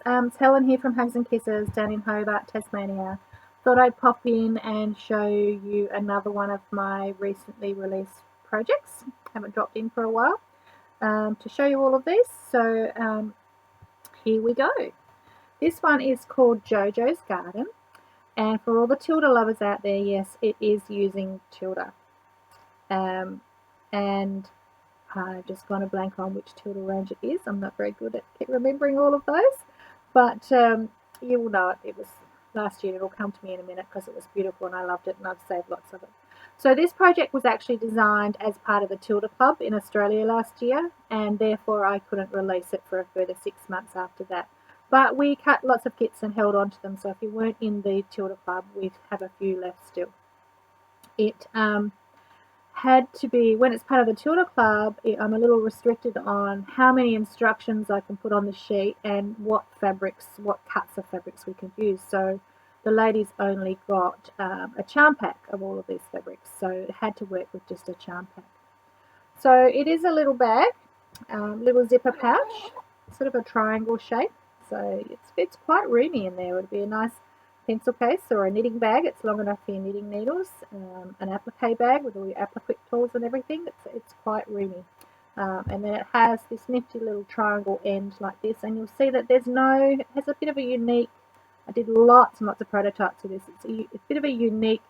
It's Helen here from Hugs and Kisses down in Hobart, Tasmania. Thought I'd pop in and show you another one of my recently released projects. Haven't dropped in for a while to show you all of these. So here we go. This one is called JoJo's Garden. And for all the Tilda lovers out there, yes, it is using Tilda. And I've just gone a blank on which Tilda range it is. I'm not very good at remembering all of those. But you will know it. It was last year. It'll come to me in a minute because it was beautiful and I loved it and I've saved lots of it. So this project was actually designed as part of the Tilda Club in Australia last year, and therefore I couldn't release it for a further 6 months after that. But we cut lots of kits and held on to them, so if you weren't in the Tilda Club, we have a few left still. It had to be, when it's part of the Tilda Club, I'm a little restricted on how many instructions I can put on the sheet and what fabrics, what cuts of fabrics we can use. So the ladies only got a charm pack of all of these fabrics, so it had to work with just a charm pack. So it is a little bag, little zipper pouch, sort of a triangle shape. So it's quite roomy in there. It would be a nice pencil case or a knitting bag. It's long enough for your knitting needles. An applique bag with all your applique tools and everything. It's quite roomy. And then it has this nifty little triangle end like this, and you'll see that it has a bit of a unique, I did lots and lots of prototypes with this. It's a bit of a unique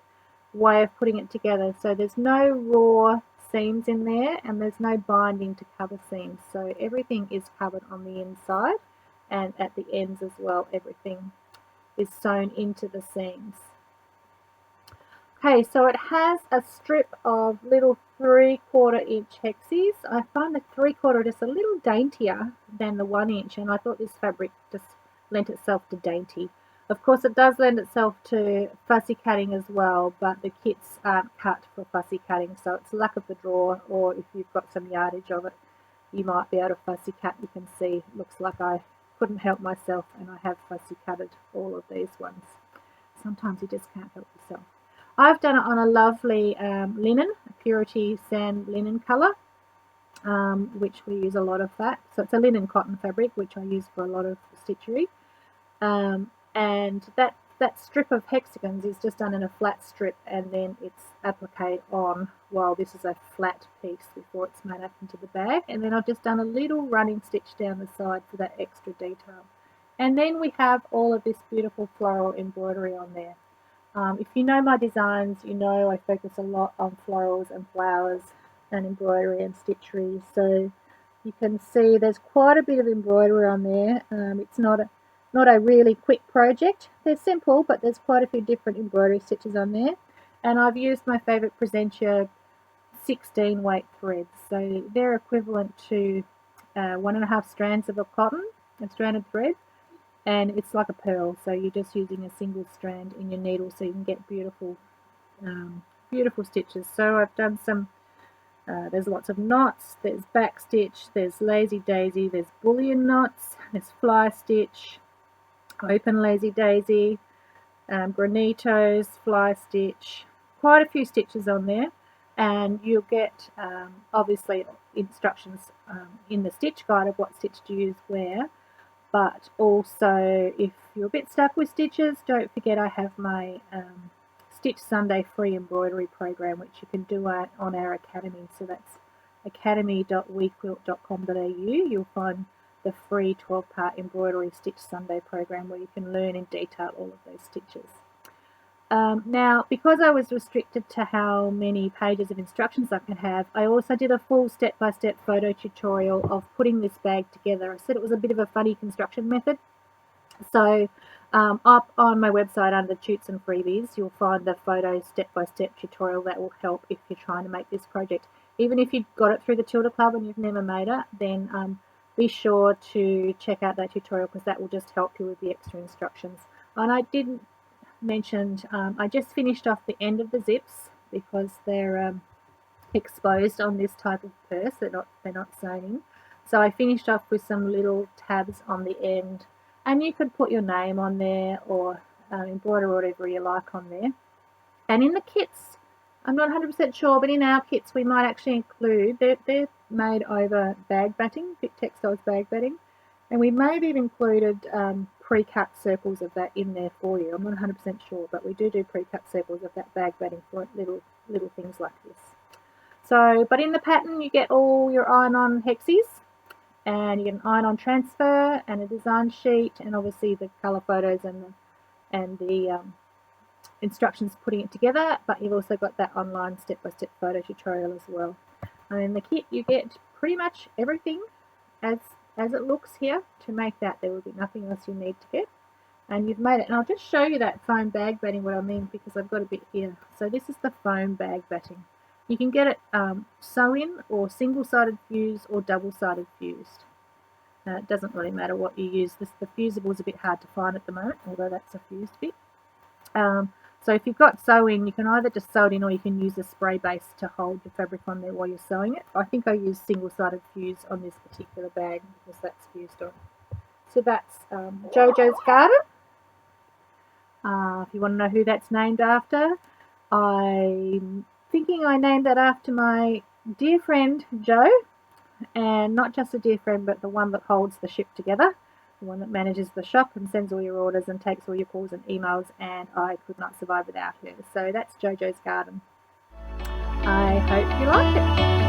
way of putting it together. So there's no raw seams in there and there's no binding to cover seams. So everything is covered on the inside and at the ends as well. Everything is sewn into the seams. Okay, so it has a strip of little 3/4 inch hexies. I find the 3/4 just a little daintier than the 1 inch, and I thought this fabric just lent itself to dainty. Of course, it does lend itself to fussy cutting as well, but the kits aren't cut for fussy cutting, so it's luck of the draw, or if you've got some yardage of it, you might be able to fussy cut. You can see, it looks like I couldn't help myself, and I have fussy cutted all of these ones. Sometimes you just can't help yourself. I've done it on a lovely linen, a Purity Sand linen colour, which we use a lot of that. So it's a linen cotton fabric, which I use for a lot of stitchery. And that strip of hexagons is just done in a flat strip, and then it's appliqued on while this is a flat piece before it's made up into the bag. And then I've just done a little running stitch down the side for that extra detail. And then we have all of this beautiful floral embroidery on there. If you know my designs, you know I focus a lot on florals and flowers and embroidery and stitchery. So you can see there's quite a bit of embroidery on there. It's not a really quick project. They're simple, but there's quite a few different embroidery stitches on there. And I've used my favourite Presentia 16 weight threads. So they're equivalent to 1.5 strands of a stranded thread. And it's like a pearl, so you're just using a single strand in your needle so you can get beautiful stitches. So I've done some, there's lots of knots, there's back stitch, there's lazy daisy, there's bullion knots, there's fly stitch, open lazy daisy, granitos, fly stitch, quite a few stitches on there. And you'll get obviously instructions in the stitch guide of what stitch to use where. But also, if you're a bit stuck with stitches, don't forget I have my Stitch Sunday free embroidery program, which you can do on our academy. So that's academy.wequilt.com.au. You'll find the free 12-part embroidery Stitch Sunday program where you can learn in detail all of those stitches. Now, because I was restricted to how many pages of instructions I could have, I also did a full step-by-step photo tutorial of putting this bag together. I said it was a bit of a funny construction method. So up on my website under Toots and Freebies, you'll find the photo step-by-step tutorial that will help if you're trying to make this project. Even if you've got it through the Tilda Club and you've never made it, then be sure to check out that tutorial because that will just help you with the extra instructions. And I didn't mentioned I just finished off the end of the zips because they're exposed on this type of purse. They're not sewn in. So I finished off with some little tabs on the end, and you could put your name on there or embroider whatever you like on there. And in the kits, I'm not 100% sure, but in our kits we might actually include, they're made over bag batting, Vic Textiles bag batting, And we may have included pre-cut circles of that in there for you. I'm not 100% sure, but we do pre-cut circles of that bag batting for little things like this. So, but in the pattern you get all your iron-on hexes, and you get an iron-on transfer and a design sheet, and obviously the colour photos and the instructions putting it together, but you've also got that online step-by-step photo tutorial as well. And in the kit you get pretty much everything as it looks here to make that. There will be nothing else you need to get, and you've made it. And I'll just show you that foam bag batting, what I mean, because I've got a bit here. So this is the foam bag batting. You can get it sew-in or single-sided fused or double-sided fused. It doesn't really matter what you use. The fusible is a bit hard to find at the moment, although that's a fused bit. So if you've got sew-in, you can either just sew it in or you can use a spray base to hold the fabric on there while you're sewing it. I think I used single-sided fuse on this particular bag because that's fused on. So that's JoJo's Garden. If you want to know who that's named after, I'm thinking I named that after my dear friend Jo, and not just a dear friend, but the one that holds the ship together, the one that manages the shop and sends all your orders and takes all your calls and emails, and I could not survive without her. So that's JoJo's Garden. I hope you like it.